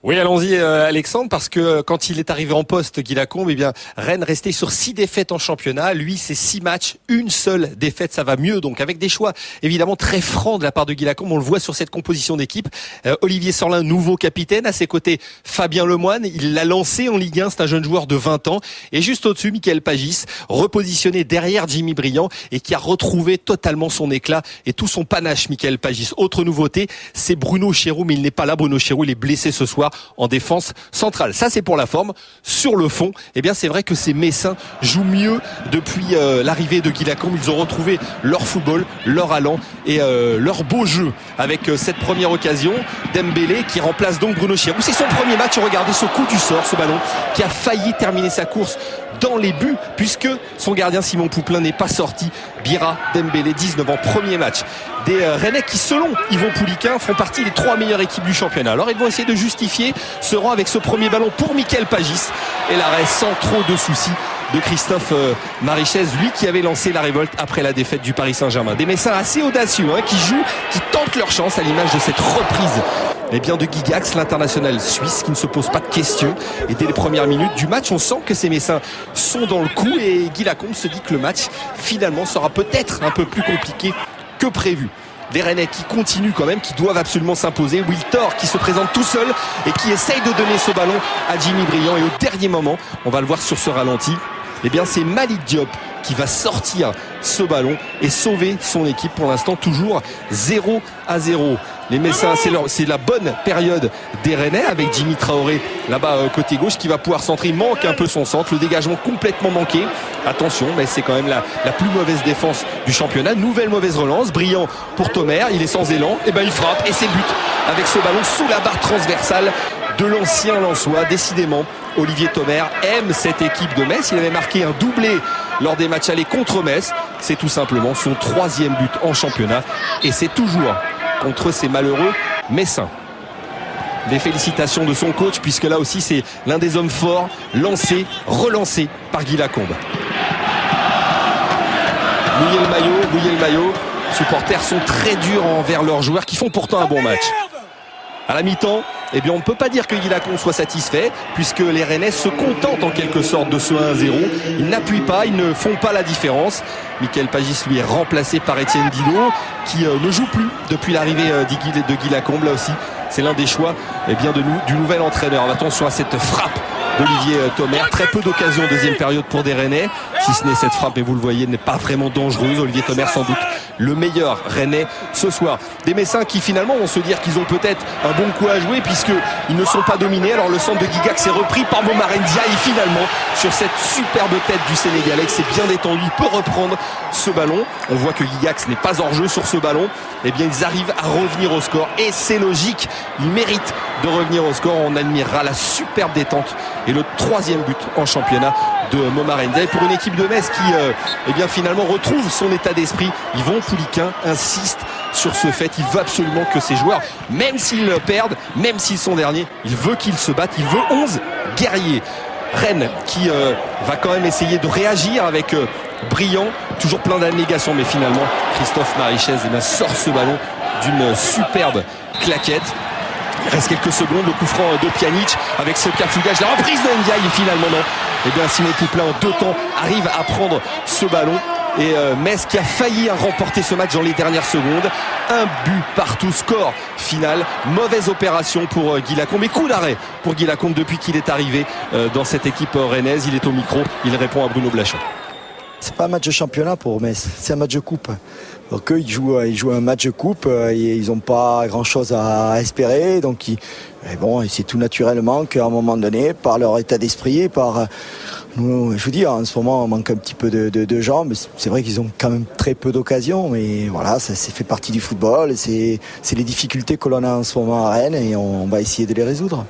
Oui, allons-y Alexandre, parce que quand il est arrivé en poste, Guy Lacombe, eh bien Rennes restait sur 6 défaites en championnat. Lui, c'est 6 matchs, une seule défaite, ça va mieux. Donc avec des choix évidemment très francs de la part de Guy Lacombe, on le voit sur cette composition d'équipe. Olivier Sorlin, nouveau capitaine, à ses côtés Fabien Lemoine, il l'a lancé en Ligue 1, c'est un jeune joueur de 20 ans. Et juste au-dessus, Mickaël Pagis, repositionné derrière Jimmy Briand et qui a retrouvé totalement son éclat et tout son panache, Mickaël Pagis. Autre nouveauté, c'est Bruno Chéroux, mais il n'est pas là. Bruno Chéroux, il est blessé ce soir en défense centrale. Ça, c'est pour la forme. Sur le fond, eh bien, c'est vrai que ces Messins jouent mieux depuis l'arrivée de Guy Lacombe. Ils ont retrouvé leur football, leur allant et leur beau jeu avec cette première occasion. Dembélé qui remplace donc Bruno Chéroux. C'est son premier match. Regardez ce coup du sort, ce ballon qui a failli terminer sa course dans les buts puisque son gardien Simon Pouplin n'est pas sorti. Bira Dembélé, 19 ans, premier match des Rennais qui, selon Yvon Pouliquin, font partie des 3 meilleures équipes du championnat. Alors ils vont essayer de justifier ce rang avec ce premier ballon pour Mickaël Pagis et l'arrêt sans trop de soucis de Christophe Marichez, lui qui avait lancé la révolte après la défaite du Paris Saint-Germain. Des Messins assez audacieux qui jouent, qui tentent leur chance à l'image de cette reprise de Guy Gax, l'international suisse qui ne se pose pas de questions. Et dès les premières minutes du match, on sent que ces Messins sont dans le coup et Guy Lacombe se dit que le match finalement sera peut-être un peu plus compliqué que prévu. Les Rennais qui continuent quand même, qui doivent absolument s'imposer. Wiltor qui se présente tout seul et qui essaye de donner ce ballon à Jimmy Briand. Et au dernier moment, on va le voir sur ce ralenti, eh bien c'est Malik Diop qui va sortir ce ballon et sauver son équipe. Pour l'instant, toujours 0-0. Les Messins, c'est la bonne période des Rennais avec Jimmy Traoré là-bas côté gauche qui va pouvoir centrer. Il manque un peu son centre, le dégagement complètement manqué. Attention, mais c'est quand même la plus mauvaise défense du championnat. Nouvelle mauvaise relance, Briand pour Thomer, il est sans élan, et ben il frappe et c'est but avec ce ballon sous la barre transversale de l'ancien Lensois. Décidément, Olivier Thomer aime cette équipe de Metz. Il avait marqué un doublé lors des matchs allés contre Metz. C'est tout simplement son 3e but en championnat et c'est toujours contre ces malheureux Messins. Des félicitations de son coach puisque là aussi c'est l'un des hommes forts, lancé, relancé par Guy Lacombe. Mouiller le maillot. Les supporters sont très durs envers leurs joueurs qui font pourtant un bon match. À la mi-temps, eh bien on ne peut pas dire que Guy Lacombe soit satisfait puisque les Rennais se contentent en quelque sorte de ce 1-0. Ils n'appuient pas, ils ne font pas la différence. Mickaël Pagis lui est remplacé par Étienne Didot qui ne joue plus depuis l'arrivée de Guy Lacombe. Là aussi, c'est l'un des choix du nouvel entraîneur. Attention à cette frappe d'Olivier Thomer. Très peu d'occasions en deuxième période pour des Rennais. Si ce n'est cette frappe, et vous le voyez, n'est pas vraiment dangereuse. Olivier Thomer sans doute le meilleur Rennais ce soir. Des Messins qui finalement vont se dire qu'ils ont peut-être un bon coup à jouer puisqu'ils ne sont pas dominés. Alors le centre de Guy Gax est repris par Momaren Ndiaye et finalement sur cette superbe tête du Sénégalais qui s'est bien détendu, il peut reprendre ce ballon. On voit que Guy Gax n'est pas hors jeu sur ce ballon. Eh bien ils arrivent à revenir au score et c'est logique. Ils méritent de revenir au score. On admirera la superbe détente et le 3e but en championnat de Momaren Ndiaye pour une équipe de Metz qui eh bien finalement retrouve son état d'esprit. Yvon Pouliquin insiste sur ce fait, il veut absolument que ses joueurs, même s'ils perdent, même s'ils sont derniers, il veut qu'ils se battent, il veut 11 guerriers. Rennes qui va quand même essayer de réagir avec Briand, toujours plein d'abnégations, mais finalement Christophe Marichez sort ce ballon d'une superbe claquette. Il reste quelques secondes, le coup franc de Pjanic avec ce cafouillage, la reprise de Ndiaye et finalement non. Et bien Simon Pouplin en 2 temps arrive à prendre ce ballon. Et Metz qui a failli remporter ce match dans les dernières secondes. Un but partout, score final. Mauvaise opération pour Guy Lacombe. Et coup d'arrêt pour Guy Lacombe depuis qu'il est arrivé dans cette équipe rennaise. Il est au micro, il répond à Bruno Blachon. C'est pas un match de championnat pour Metz, c'est un match de coupe. Donc eux, ils jouent un match de coupe, ils n'ont pas grand-chose à espérer. Donc c'est tout naturellement qu'à un moment donné, par leur état d'esprit, je vous dis, en ce moment, on manque un petit peu de gens, mais c'est vrai qu'ils ont quand même très peu d'occasions. Mais voilà, ça fait partie du football. C'est les difficultés que l'on a en ce moment à Rennes et on va essayer de les résoudre.